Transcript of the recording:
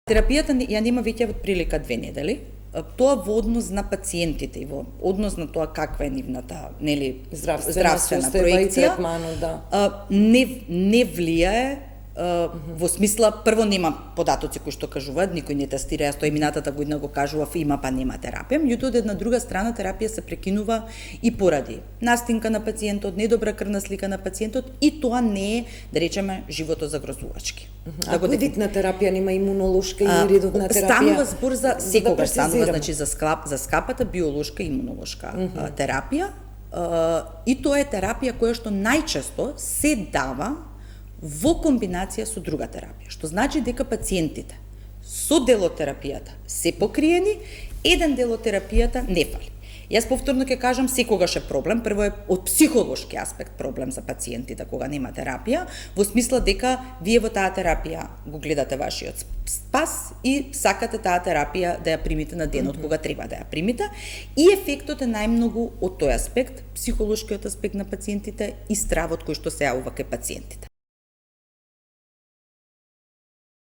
Терапијата ја нема веќе од прилика 2 недели. Тоа во однос на пациентите и во однос на тоа каква е нивната, нели, здравствена проекција, не влијае во смисла, прво нема податоци кои што кажуваат, никој не тестира, јас тоа и минатата година го кажував, има па нема терапија, меѓутоа од една друга страна терапија се прекинува и поради настинка на пациентот, недобра крвна слика на пациентот и тоа не е, да речеме, животозагрозувачки. А кој вид на терапија нема имунолошка или редовна терапија? Станува збор за секогаш станува, значи за скапата биолошка и имунолошка терапија, и тоа е терапија која што најчесто се дава во комбинација со друга терапија, што значи дека пациентите со дел од терапијата се покриени, еден дел од терапијата не фали. Јас повторно ќе кажам, секогаш е проблем, прво е од психолошки аспект проблем за пациентите кога нема терапија, во смисла дека вие во таа терапија го гледате вашиот спас и сакате таа терапија да ја примите на денот кога треба да ја примите, и ефектот е најмногу од тој аспект, психолошкиот аспект на пациентите и стравот кој што се јавува кај пациентите.